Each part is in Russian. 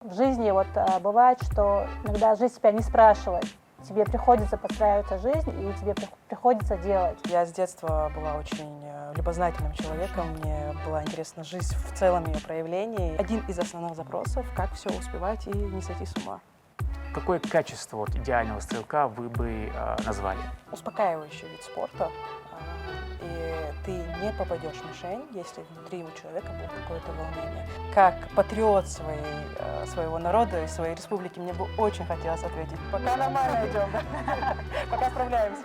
В жизни вот бывает, что иногда жизнь тебя не спрашивает. Тебе приходится подстраиваться жизнь, и тебе приходится делать. Я с детства была очень любознательным человеком. Мне была интересна жизнь в целом ее проявлении. Один из основных запросов — как все успевать и не сойти с ума. Какое качество вот идеального стрелка вы бы назвали? Успокаивающий вид спорта. И ты не попадешь в мишень, если внутри у человека будет какое-то волнение. Как патриот своего народа и своей республики мне бы очень хотелось ответить. Пока нормально идем, да? Пока справляемся.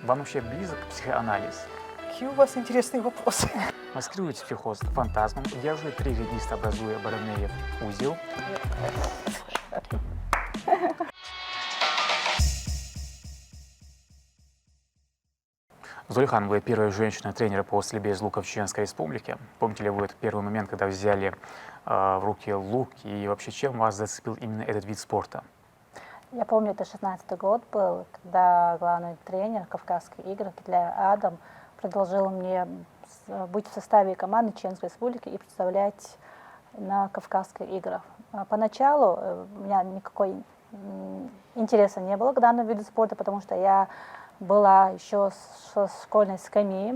Вам вообще близок психоанализ? Какие у вас интересные вопросы. Маскирует психоз фантазмом, удерживает три редиста, образуя Баранеев узел. Зулихан, вы первая женщина-тренер по стрельбе из лука в Чеченской Республике. Помните ли вы этот первый момент, когда взяли в руки лук, и вообще чем вас зацепил именно этот вид спорта? Я помню, это 16-й год был, когда главный тренер Кавказских игр Адам предложил мне быть в составе команды Чеченской Республики и представлять на Кавказских играх. Поначалу у меня никакой интереса не было к данному виду спорта, потому что я была еще со школьной скамьи,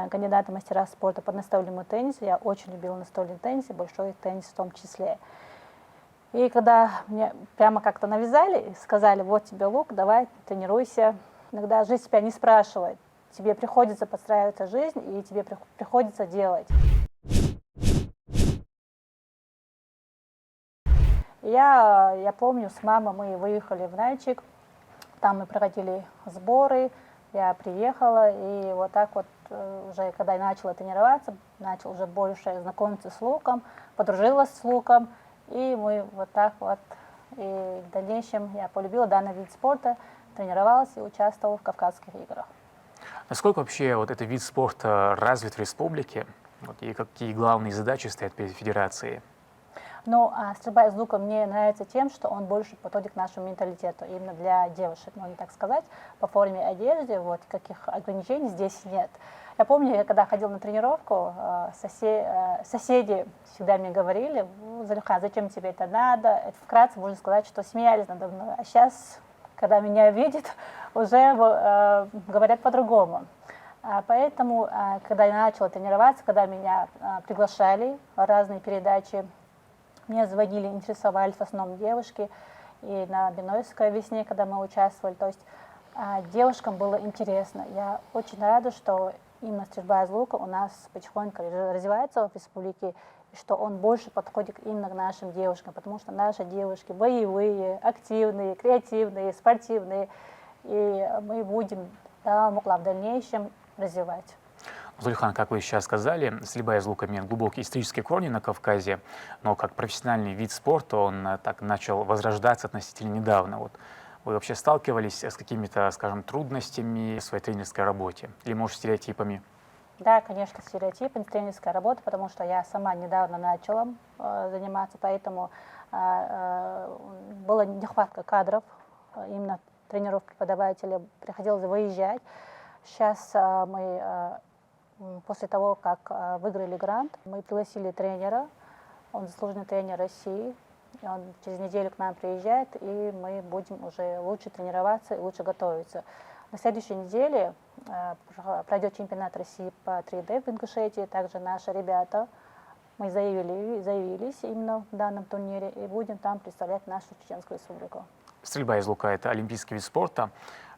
кандидатом в мастера спорта по настольному теннису. Я очень любила настольный теннис и большой теннис в том числе. И когда мне прямо как-то навязали и сказали: вот тебе лук, давай тренируйся. Иногда жизнь тебя не спрашивает. Тебе приходится подстраиваться жизнь, и тебе приходится делать. Я помню, с мамой мы выехали в Нальчик. Там мы проводили сборы, я приехала, и вот так вот уже, когда я начала тренироваться, начала уже больше знакомиться с луком, подружилась с луком, и мы вот так вот, и в дальнейшем я полюбила данный вид спорта, тренировалась и участвовала в Кавказских играх. Насколько вообще вот этот вид спорта развит в республике, и какие главные задачи стоят перед федерацией? Но стрельба из лука мне нравится тем, что он больше подходит к нашему менталитету, именно для девушек, можно так сказать, по форме одежды, вот, каких ограничений здесь нет. Я помню, я когда ходила на тренировку, соседи всегда мне говорили: Зулихан, зачем тебе это надо? Это вкратце можно сказать, что смеялись надо мной. А сейчас, когда меня видят, уже говорят по-другому. Поэтому, когда я начала тренироваться, когда меня приглашали в разные передачи, мне звонили, интересовались в основном девушки, и на Бенойской весне, когда мы участвовали, то есть девушкам было интересно. Я очень рада, что именно стрельба из лука у нас потихоньку развивается в республике, и что он больше подходит именно к нашим девушкам, потому что наши девушки боевые, активные, креативные, спортивные, и мы будем в дальнейшем развивать. Зулихан, как вы сейчас сказали, стрельба из лука имеет глубокие исторические корни на Кавказе, но как профессиональный вид спорта он так начал возрождаться относительно недавно. Вот вы вообще сталкивались с какими-то, скажем, трудностями в своей тренерской работе или, может, стереотипами? Да, конечно, стереотипы, тренерская работа, потому что я сама недавно начала заниматься, поэтому была нехватка кадров, именно тренеров, преподавателей, приходилось выезжать. Сейчас мы, после того, как выиграли грант, мы пригласили тренера, он заслуженный тренер России, и он через неделю к нам приезжает, и мы будем уже лучше тренироваться и лучше готовиться. На следующей неделе пройдет чемпионат России по 3D в Ингушетии. Также наши ребята, мы заявились именно в данном турнире и будем там представлять нашу Чеченскую Республику. Стрельба из лука – это олимпийский вид спорта.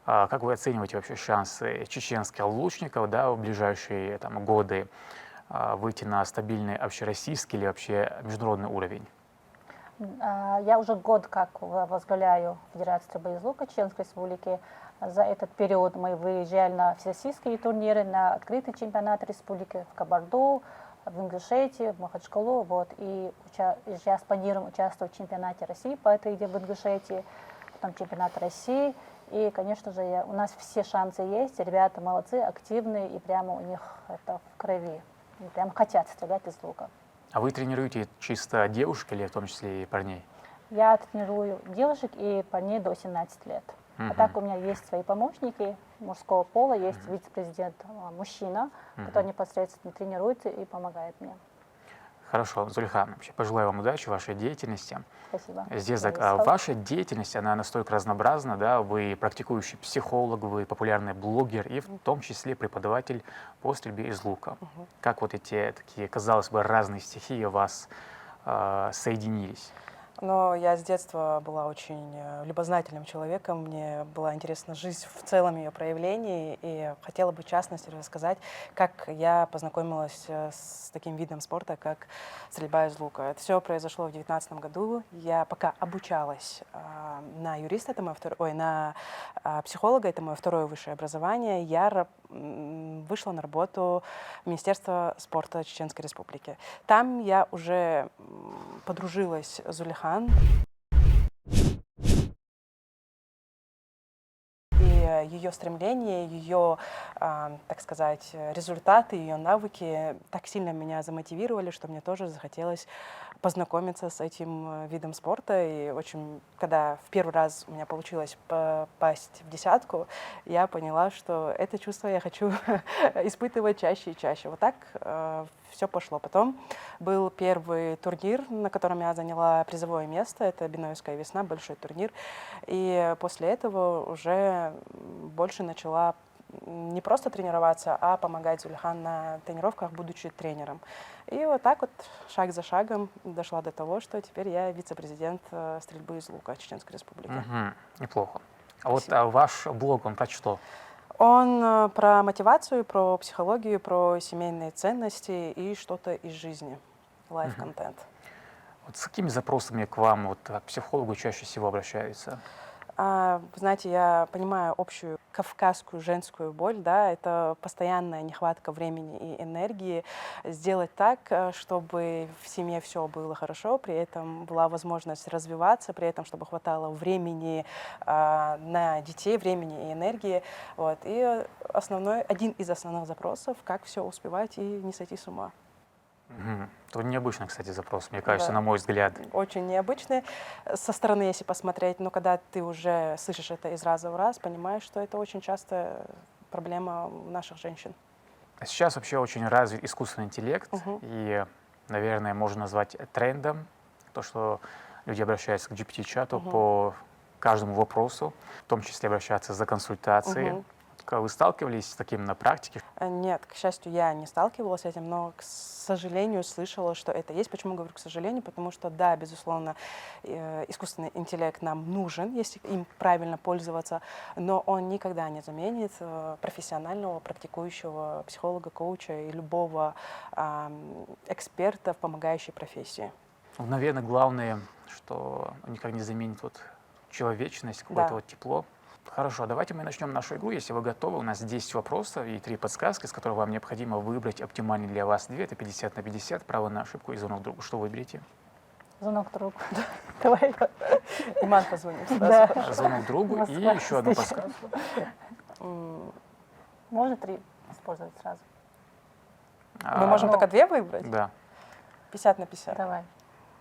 Как вы оцениваете вообще шансы чеченских лучников, да, в ближайшие годы выйти на стабильный общероссийский или вообще международный уровень? Я уже год как возглавляю Федерацию стрельбы из лука Чеченской Республики. За этот период мы выезжали на всероссийские турниры, на открытый чемпионат республики в Кабарду, в Ингушетии, в Махачкалу. Вот. И сейчас планируем участвовать в чемпионате России по этой идее в Ингушетии, потом чемпионат России. И, конечно же, у нас все шансы есть. Ребята молодцы, активные, и прямо у них это в крови. И прямо хотят стрелять из лука. А вы тренируете чисто девушек или в том числе и парней? Я тренирую девушек и парней до 17 лет. А так у меня есть свои помощники мужского пола, есть вице-президент мужчина, который непосредственно тренируется и помогает мне. Хорошо, Зульхан, вообще пожелаю вам удачи в вашей деятельности. Спасибо. Здесь Спасибо. ваша деятельность, она настолько разнообразна, да, вы практикующий психолог, вы популярный блогер и в том числе преподаватель по стрельбе из лука. Как вот эти такие, казалось бы, разные стихии у вас соединились? Но я с детства была очень любознательным человеком, мне была интересна жизнь в целом ее проявлении, и хотела бы в частности рассказать, как я познакомилась с таким видом спорта, как стрельба из лука. Это все произошло в 2019 году. Я пока обучалась на юриста, это мое на психолога, это мое второе высшее образование, я вышла на работу в Министерство спорта Чеченской Республики. Там я уже подружилась с Зулихан. И ее стремление, ее, так сказать, результаты, ее навыки так сильно меня замотивировали, что мне тоже захотелось познакомиться с этим видом спорта. И очень, когда в первый раз у меня получилось попасть в десятку, я поняла, что это чувство я хочу испытывать чаще и чаще. Вот так все пошло. Потом был первый турнир, на котором я заняла призовое место. Это Биноевская весна, большой турнир. И после этого уже больше начала не просто тренироваться, а помогать Зульхан на тренировках, будучи тренером. И вот так вот, шаг за шагом, дошла до того, что теперь я вице-президент стрельбы из лука Чеченской Республики. Неплохо. А Спасибо. вот ваш блог, он про что? Он про мотивацию, про психологию, про семейные ценности и что-то из жизни. Лайф-контент. Вот с какими запросами к вам, вот, к психологу, чаще всего обращаются? Вы знаете, я понимаю общую кавказскую женскую боль, да, это постоянная нехватка времени и энергии сделать так, чтобы в семье все было хорошо, при этом была возможность развиваться, при этом, чтобы хватало времени на детей, времени и энергии. Вот. И один из основных запросов, как все успевать и не сойти с ума. Это необычный, кстати, запрос, мне кажется, Да. на мой взгляд. Очень необычный со стороны, если посмотреть, но когда ты уже слышишь это из раза в раз, понимаешь, что это очень часто проблема наших женщин. Сейчас вообще очень развит искусственный интеллект, и, наверное, можно назвать трендом то, что люди обращаются к GPT-чату по каждому вопросу, в том числе обращаются за консультацией. Вы сталкивались с таким на практике? Нет, к счастью, я не сталкивалась с этим, но, к сожалению, слышала, что это есть. Почему говорю к сожалению? Потому что, да, безусловно, искусственный интеллект нам нужен, если им правильно пользоваться, но он никогда не заменит профессионального, практикующего психолога, коуча и любого эксперта в помогающей профессии. Ну, наверное, главное, что он никак не заменит вот человечность, какое-то вот тепло. Хорошо, давайте мы начнем нашу игру. Если вы готовы, у нас 10 вопросов и 3 подсказки, с которых вам необходимо выбрать оптимальный для вас ответ. Это 50 на 50, право на ошибку и звонок другу. Что выберете? Звонок другу. Давай. Иман позвонит сразу. Да. Звонок другу и еще одну подсказку. Можно 3 использовать сразу? Мы можем только 2 выбрать? Да. 50 на 50. Давай.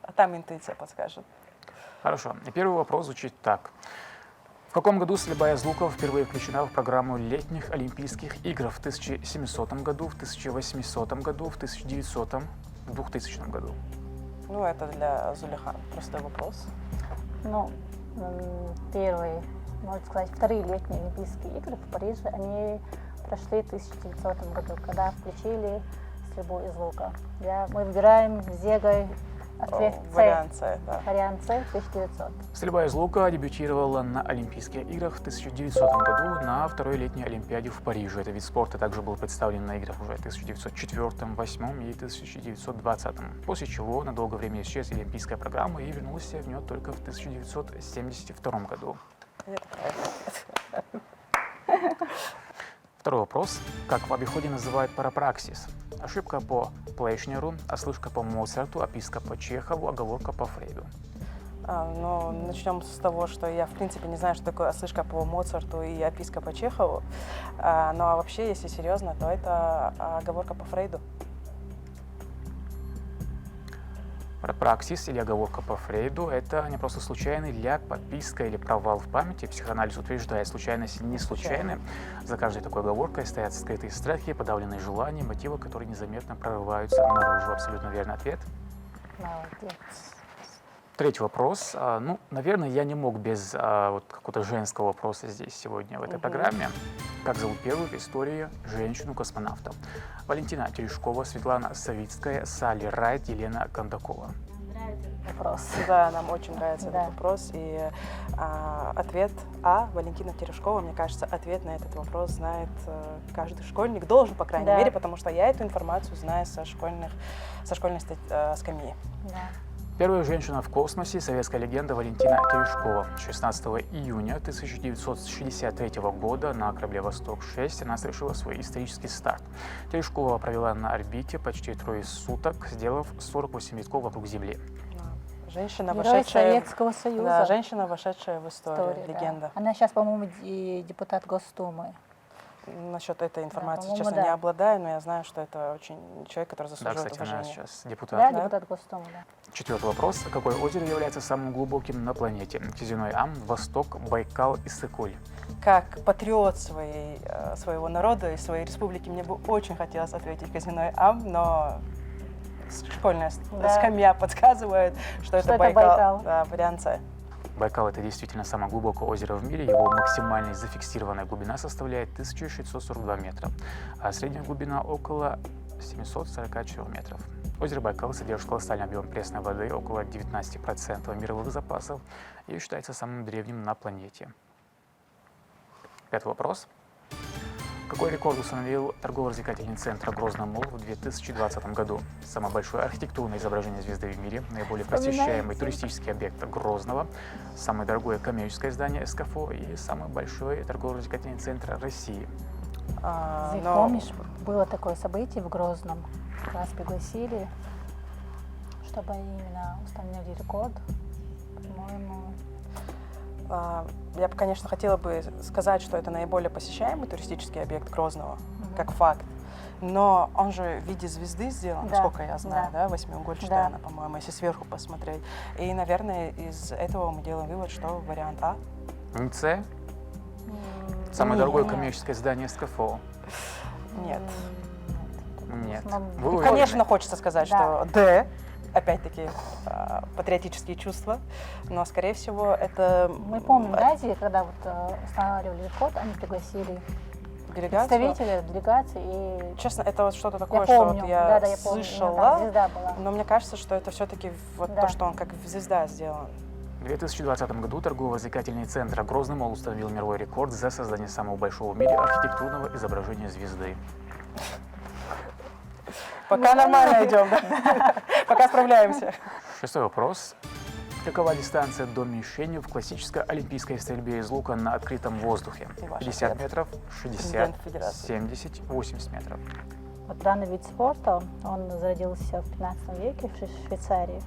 А там интуиция подскажет. Хорошо. И первый вопрос звучит так. В каком году стрельба из лука впервые включена в программу летних Олимпийских игр? В 1700 году, в 1800 году, в 1900, в 2000 году? Ну, это для Зулихан. Простой вопрос. Ну, первые, можно сказать, вторые летние Олимпийские игры в Париже, они прошли в 1900 году, когда включили стрельбу из лука. Мы выбираем с Зегой ответ С. Вариант С, да. Вариант С, 1900. Стрельба из лука дебютировала на Олимпийских играх в 1900 году на второй летней Олимпиаде в Париже. Этот вид спорта также был представлен на играх уже в 1904, 1908 и 1920. После чего на долгое время исчез олимпийская программа и вернулся в нее только в 1972 году. Это правильно. Второй вопрос. Как в обиходе называют парапраксис? Ошибка по Плейшнеру, ослышка по Моцарту, описка по Чехову, оговорка по Фрейду. Ну, начнем с того, что я, в принципе, не знаю, что такое ослышка по Моцарту и описка по Чехову. Ну, а вообще, если серьезно, то это оговорка по Фрейду. Парапраксис или оговорка по Фрейду – это не просто случайный ляг, подписка или провал в памяти. Психоанализ утверждает, случайность не случайны. За каждой такой оговоркой стоят скрытые страхи, подавленные желания, мотивы, которые незаметно прорываются наружу. Абсолютно верный ответ. Молодец. Третий вопрос. Ну, наверное, я не мог без вот какого-то женского вопроса здесь сегодня в этой программе. Как зовут первую в истории женщину-космонавта? Валентина Терешкова, Светлана Савицкая, Салли Райт, Елена Кондакова. Вопрос. Да, нам очень нравится Да. этот вопрос. И ответ А, Валентина Терешкова, мне кажется, ответ на этот вопрос знает каждый школьник, должен, по крайней Да. мере, потому что я эту информацию знаю со школьной скамьи. Да. Первая женщина в космосе, советская легенда Валентина Терешкова. 16 июня 1963 года на корабле «Восток-6» она совершила свой исторический старт. Терешкова провела на орбите почти 3 суток, сделав 48 витков вокруг Земли. Женщина, Герой вошедшая, Советского Союза. да, женщина, вошедшая в историю, История, да. легенда. Она сейчас, по-моему, депутат Госдумы. Насчет этой информации, по-моему, честно, да. не обладаю, но я знаю, что это очень человек, который Да, заслуживает кстати, она уважения. сейчас депутат. Да, Да. депутат Госдумы, да. Четвертый вопрос. Какое озеро является самым глубоким на планете? Кизиной Ам, Восток, Байкал, Иссык-Куль. Как патриот своего народа и своей республики, мне бы очень хотелось ответить Казиной Ам, но школьная Да. скамья подсказывает, что это это Байкал. Байкал. Да, вариант С. Байкал — это действительно самое глубокое озеро в мире. Его максимальная зафиксированная глубина составляет 1642 метра, а средняя глубина около 744 метров. Озеро Байкал содержит колоссальный объем пресной воды, около 19% мировых запасов, и считается самым древним на планете. Пятый вопрос. Какой рекорд установил торгово-развлекательный центр Грозный Молл в 2020 году? Самое большое архитектурное изображение звезды в мире, наиболее посещаемый туристический объект Грозного, самое дорогое коммерческое здание СКФО и самый большой торгово-развлекательный центр России. Помнишь, было такое событие в Грозном? Нас пригласили, чтобы именно установили рекорд. По-моему, Я бы, конечно, хотела бы сказать, что это наиболее посещаемый туристический объект Грозного, как факт. Но он же в виде звезды сделан, Да, насколько я знаю, да. да, восьмиугольчатая Да. она, по-моему, если сверху посмотреть. И, наверное, из этого мы делаем вывод, что вариант А. Не С? Самое дорогое нет. коммерческое здание СКФО. Нет. Нет. Нам- Вы Ну, уверены? конечно, хочется сказать, Да. что Д. Опять-таки, патриотические чувства, но, скорее всего, это Мы помним, да, Зи, когда вот устанавливали рекорд, они пригласили делегация. представителей делегации и Честно, это вот что-то такое, я что помню, вот я да, я помню, слышала, там звезда была. но мне кажется, что это все-таки вот Да. то, что он как звезда сделан. В 2020 году торгово-развлекательный центр Грозный Молл установил мировой рекорд за создание самого большого в мире архитектурного изображения звезды. Пока нормально идем, да? Пока справляемся. Шестой вопрос. Какова дистанция до мишени в классической олимпийской стрельбе из лука на открытом воздухе? И ваш 50 ответ. метров, 60, Президент Федерации. 70, 80 метров. Вот данный вид спорта, он зародился в 15 веке в Швейцарии.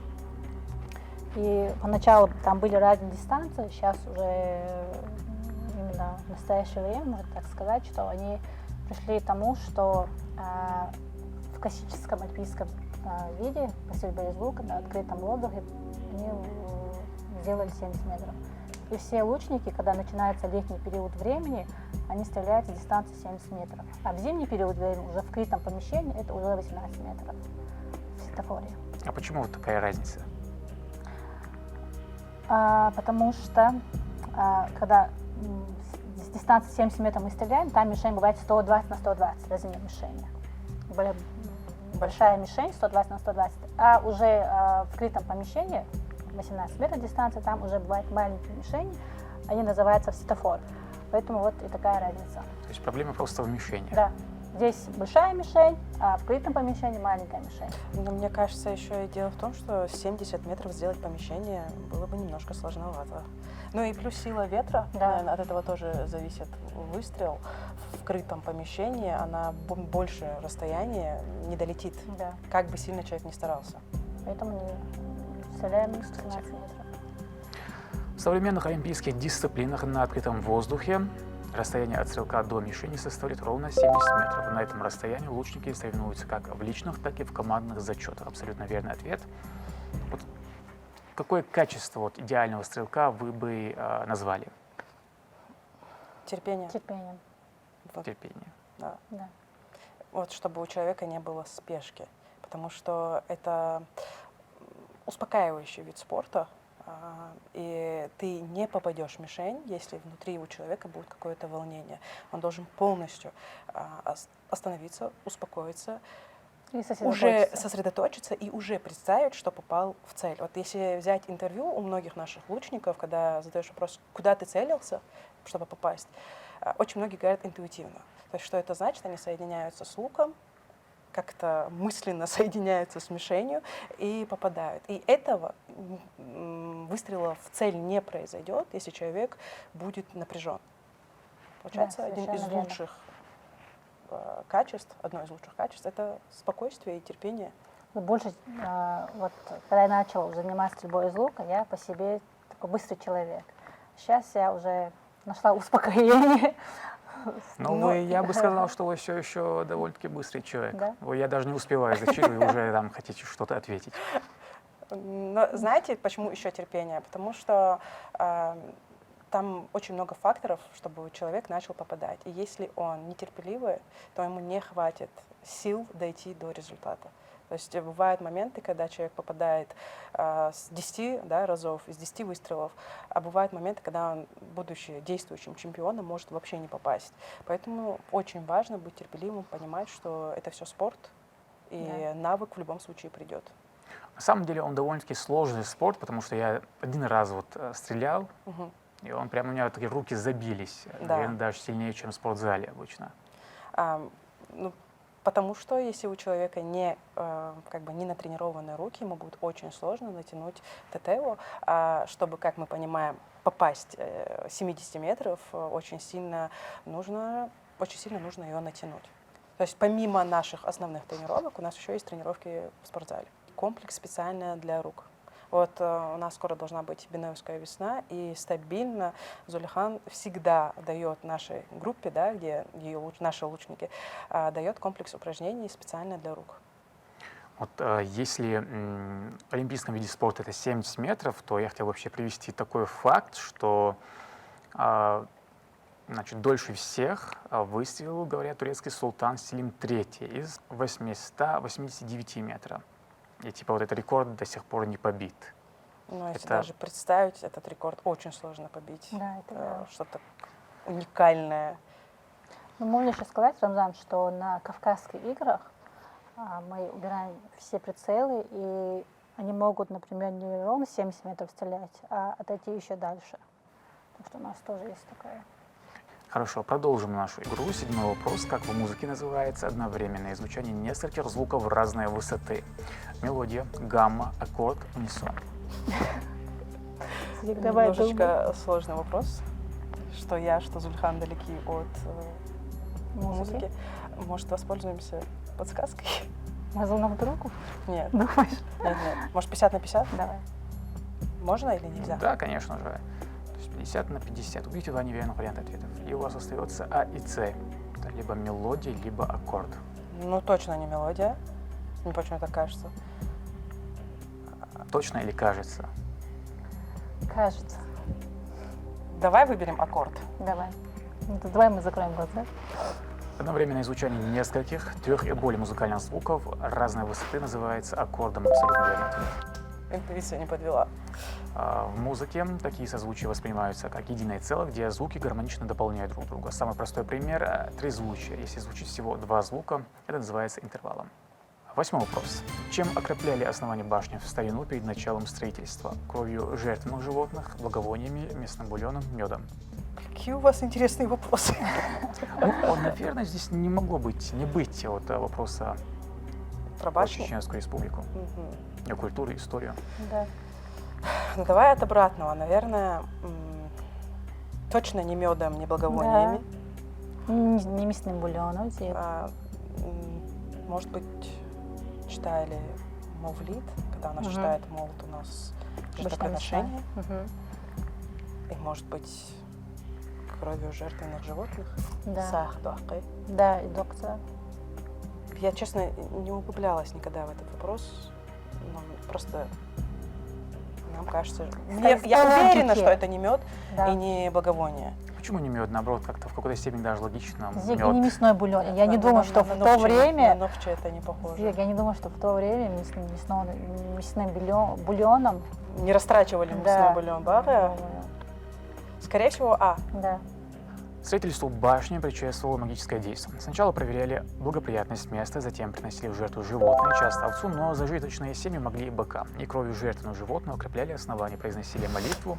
И поначалу там были разные дистанции, сейчас уже именно в настоящее время, можно так сказать, что они пришли к тому, что в классическом олимпийском виде по стрельбе из лука на открытом воздухе они сделали 70 метров. И все лучники, когда начинается летний период времени, они стреляют с дистанции 70 метров. А в зимний период времени, уже в крытом помещении, это уже 18 метров в светофоре. А почему вот такая разница? Потому что когда с дистанции 70 метров мы стреляем, там мишень бывает 120 на 120 размер мишени. Более большая мишень 120 на 120. А уже в крытом помещении 18 метров дистанции, там уже бывают маленькие мишени, они называются светофор. Поэтому вот и такая разница. То есть проблема просто в мишени. Да. Здесь большая мишень, а в крытом помещении маленькая мишень. Но мне кажется, еще и дело в том, что 70 метров сделать помещение было бы немножко сложновато. Ну и плюс сила ветра, Да. наверное, от этого тоже зависит выстрел. В крытом помещении она больше расстояния не долетит, Да. как бы сильно человек не старался. Поэтому мы стреляем с 15 метров. В современных олимпийских дисциплинах на открытом воздухе расстояние от стрелка до мишени составляет ровно 70 метров. На этом расстоянии лучники соревнуются как в личных, так и в командных зачетах. Абсолютно верный ответ. Вот какое качество идеального стрелка вы бы назвали? Терпение. Терпением. Вот, Терпение. да. Да. Вот чтобы у человека не было спешки, потому что это успокаивающий вид спорта, и ты не попадешь в мишень, если внутри у человека будет какое-то волнение. Он должен полностью остановиться, успокоиться, И уже сосредоточиться и уже представить, что попал в цель. Вот если взять интервью у многих наших лучников, когда задаешь вопрос, куда ты целился, чтобы попасть, очень многие говорят интуитивно. То есть что это значит? Они соединяются с луком, как-то мысленно соединяются с мишенью и попадают. И этого выстрела в цель не произойдет, если человек будет напряжен. Получается, Да, один из совершенно верно. лучших качеств, одно из лучших качеств — это спокойствие и терпение. Больше, вот, когда я начала заниматься стрельбой из лука, я по себе такой быстрый человек. Сейчас я уже нашла успокоение. Ну, я бы сказал, что вы все еще довольно-таки быстрый человек. Да? Я даже не успеваю зачитывать, вы уже там хотите что-то ответить. Но знаете, почему еще терпение? Потому что там очень много факторов, чтобы человек начал попадать. И если он нетерпеливый, то ему не хватит сил дойти до результата. То есть бывают моменты, когда человек попадает с 10 разов, из 10 выстрелов, а бывают моменты, когда он, будучи действующим чемпионом, может вообще не попасть. Поэтому очень важно быть терпеливым, понимать, что это все спорт, и навык в любом случае придет. На самом деле он довольно-таки сложный спорт, потому что я один раз вот стрелял, и он прям у меня такие руки забились, наверное, даже сильнее, чем в спортзале обычно. Потому что если у человека не натренированные руки, ему будет очень сложно натянуть тетео, чтобы, как мы понимаем, попасть 70 метров, очень сильно нужно ее натянуть. То есть помимо наших основных тренировок у нас еще есть тренировки в спортзале. Комплекс специально для рук. Вот у нас скоро должна быть Беноевская весна, и стабильно Зулихан всегда дает нашей группе, где наши лучники, дает комплекс упражнений специально для рук. Вот если в олимпийском виде спорта это 70 метров, то я хотел вообще привести такой факт, что дольше всех выстрелил, говорят, турецкий султан Селим III из 889 метров. И вот этот рекорд до сих пор не побит. Но если даже представить, этот рекорд очень сложно побить. Да, это что-то уникальное. Ну, можно еще сказать, Рамзан, что на Кавказских играх мы убираем все прицелы, и они могут, например, не ровно 70 метров стрелять, а отойти еще дальше. Так что у нас тоже есть такое. Хорошо, продолжим нашу игру. 7-й вопрос. Как в музыке называется одновременное звучание нескольких звуков разной высоты? Мелодия, гамма, аккорд, унисон. Немножечко сложный вопрос. Что я, что Зульхан далеки от музыки. Может, воспользуемся подсказкой? Мазал на руку? Нет. Думаешь? Нет. Может, 50 на 50? Давай. Можно или нельзя? Да, конечно же. 50 на 50. Убейте два неверных варианта ответов. И у вас остается А и С. Это либо мелодия, либо аккорд. Ну, точно не мелодия. Мне почему так кажется. Точно или кажется? Кажется. Давай выберем аккорд. Давай. Ну, давай мы закроем глаза. Одновременное звучание нескольких, 3 и более музыкальных звуков разной высоты называется аккордом. Абсолютно верно. Интуиция не подвела. В музыке такие созвучия воспринимаются как единое целое, где звуки гармонично дополняют друг друга. Самый простой пример — трезвучие. Если звучит всего 2 звука, это называется интервалом. 8-й вопрос. Чем окропляли основание башни в старину перед началом строительства? Кровью жертвенных животных, благовониями, местным бульоном, медом? Какие у вас интересные вопросы. Наверное, здесь не могло быть, не быть вопроса Про про башню? Чеченскую республику. О культуре, историю. Да. Ну, давай от обратного. Наверное, точно не медом, не благовониями. Не мясным бульоном. Может быть, читали Мовлид, когда у нас читает молот, у нас жертвоприношение. И, может быть, кровью жертвенных животных. Да. Сахдуахы. Да, и доктор. Я, честно, не углублялась никогда в этот вопрос. Но просто нам кажется, Скорее, я уверена, логики. что это не мед Да. и не благовоние. Почему не мед? Наоборот, как-то в какой-то степени даже логично. Зиг, не Мед. мясной бульон. Я не думаю, что в то На время... новче это не похоже. Зиг, я не думаю, что в то время мясным бульоном... Не растрачивали мясной Да. бульон, да? Скорее всего, Да. Строительству башни предшествовало магическое действие. Сначала проверяли благоприятность места, затем приносили в жертву животное, часто овцу, но зажиточные семьи могли и быка. И кровью жертвенного животного укрепляли основание, произносили молитву,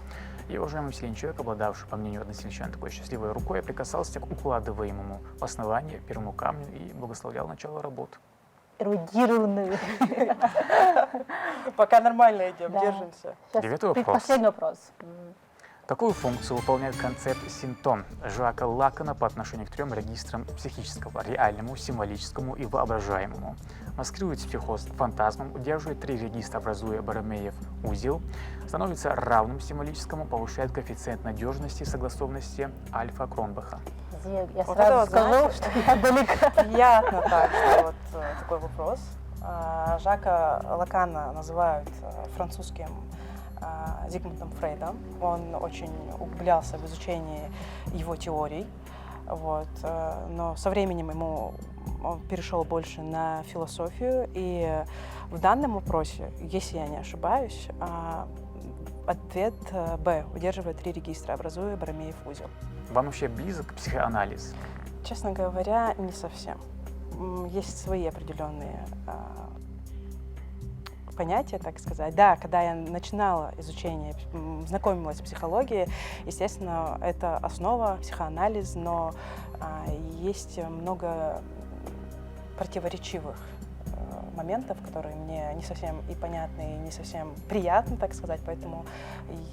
и уважаемый сильный человек, обладавший, по мнению односельчан, такой счастливой рукой, прикасался к укладываемому в основание первому камню и благословлял начало работ. Эрудированные. пока нормально идем, Да. держимся. Сейчас Девятый вопрос. Последний вопрос. Какую функцию выполняет концепт симптом Жака Лакана по отношению к трем регистрам психического: реальному, символическому и воображаемому? Маскирует психоз фантазмом, удерживает три регистра, образуя Боромеев узел, становится равным символическому, повышает коэффициент надежности и согласованности альфа Кронбаха. Зиг, я Вот сразу это вот, скажу, знаете, что я далека. Приятно так, что вот такой вопрос. Жака Лакана называют французским Зигмундом Фрейдом. Он очень углублялся в изучении его теорий. Вот. Но со временем он перешел больше на философию. И в данном вопросе, если я не ошибаюсь, ответ Б удерживает три регистра, образуя Боромеев узел. Вам вообще близок психоанализ? Честно говоря, не совсем. Есть свои определенные понятия, так сказать. Да, когда я начинала изучение, знакомилась с психологией, естественно, это основа, психоанализ, но есть много противоречивых моментов, которые мне не совсем и понятны, и не совсем приятны, так сказать, поэтому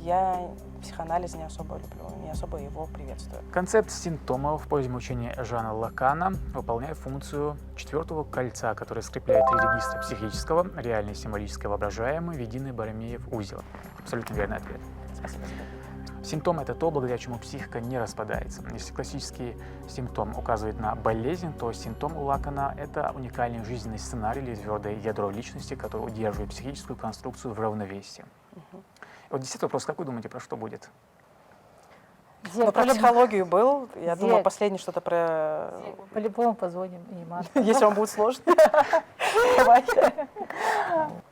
я психоанализ не особо люблю, не особо его приветствую. Концепт симптомов по учения Жана Лакана выполняет функцию четвертого кольца, которое скрепляет три регистра: психического, реальный, символический, воображаемый в единый Боромеев узел. Абсолютно верный ответ. Спасибо. Симптом – это то, благодаря чему психика не распадается. Если классический симптом указывает на болезнь, то симптом у Лакана – это уникальный жизненный сценарий или твердое ядро личности, которое удерживает психическую конструкцию в равновесии. Вот 10-й вопрос. Как вы думаете, про что будет? Ну, про психологию был. Я думаю, Зек. последний что-то про... По-любому позвоним Иману. Если он будет сложный. Давай.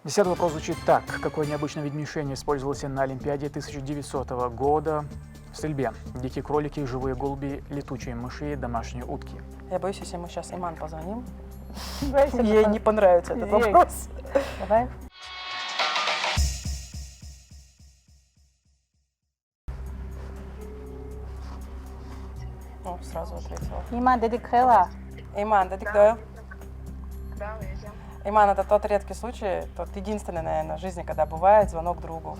10-й вопрос звучит так. Какой необычный вид мишени использовался на Олимпиаде 1900 года в стрельбе? Дикие кролики, живые голуби, летучие мыши, домашние утки. Я боюсь, если мы сейчас Иман позвоним, Давай, ей не понравится этот Зек. вопрос. Давай. О, сразу ответила. Иман, дедик Хела. Иман, да ты кто? Да, видим. Иман, это тот редкий случай, тот единственный, наверное, в жизни, когда бывает звонок другу.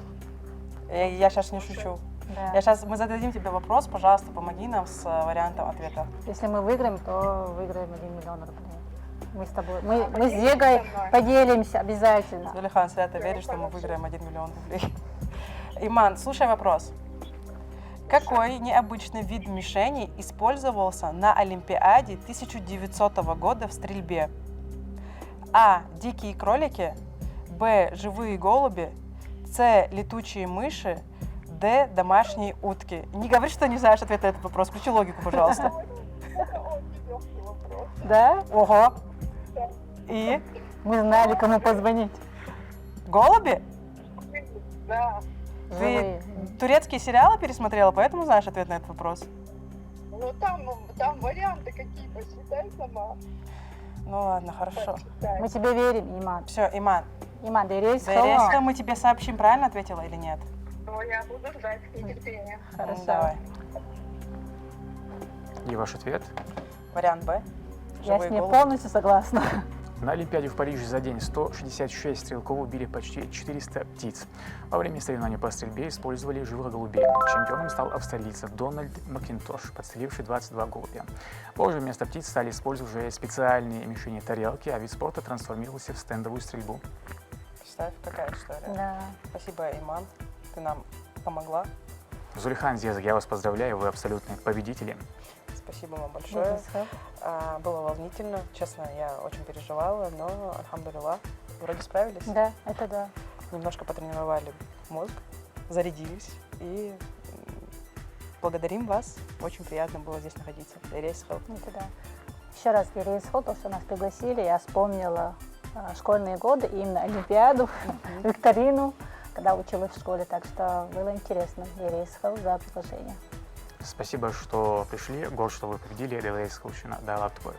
Я сейчас не шучу. Да. Мы зададим тебе вопрос, пожалуйста, помоги нам с вариантом ответа. Если мы выиграем, то выиграем 1 миллион рублей. Мы с тобой, мы с Зегой поделимся обязательно. Зулихан свято верит, что мы выиграем 1 миллион рублей. Иман, слушай вопрос. Какой необычный вид мишени использовался на Олимпиаде 1900 года в стрельбе? А. Дикие кролики. Б. Живые голуби. С. Летучие мыши. Д. Домашние утки. Не говори, что не знаешь ответ на этот вопрос. Включи логику, пожалуйста. Очень легкий вопрос. Да? Ого. И? Мы знали, кому позвонить. Голуби? Да. Ты Живые. турецкие сериалы пересмотрела, поэтому знаешь ответ на этот вопрос? Ну там варианты какие, посчитай сама. Ну ладно, хорошо. Посчитай. Мы тебе верим, Иман. Все, Иман, Иман, дерись, Зарезка, мы тебе сообщим, правильно ответила или нет? Но я буду ждать с нетерпением. Хорошо. Ну, давай. И ваш ответ? Вариант Б. Я Живые с ней голуби. полностью согласна. На Олимпиаде в Париже за день 166 стрелков убили почти 400 птиц. Во время соревнований по стрельбе использовали живых голубей. Чемпионом стал австралиец Дональд Макинтош, подстреливший 22 голубя. Позже вместо птиц стали использовать уже специальные мишени тарелки, а вид спорта трансформировался в стендовую стрельбу. Представь, какая история. Да. Спасибо, Иман, ты нам помогла. Зулихан Зезак, я вас поздравляю, вы абсолютные победители. Спасибо вам большое. Было волнительно, честно, я очень переживала, но, альхамдулилlah, вроде справились. Да, это да. немножко потренировали мозг, зарядились и благодарим вас. Очень приятно было здесь находиться. Ирейс Хелп. Это да. Еще раз Ирейс Хелп, то, что нас пригласили, я вспомнила школьные годы, именно Олимпиаду, викторину, когда училась в школе. Так что было интересно. Ирейс Хелп за приглашение. Спасибо, что пришли. Горд, что вы победили. Ирейс Хелп, да, лавтуй.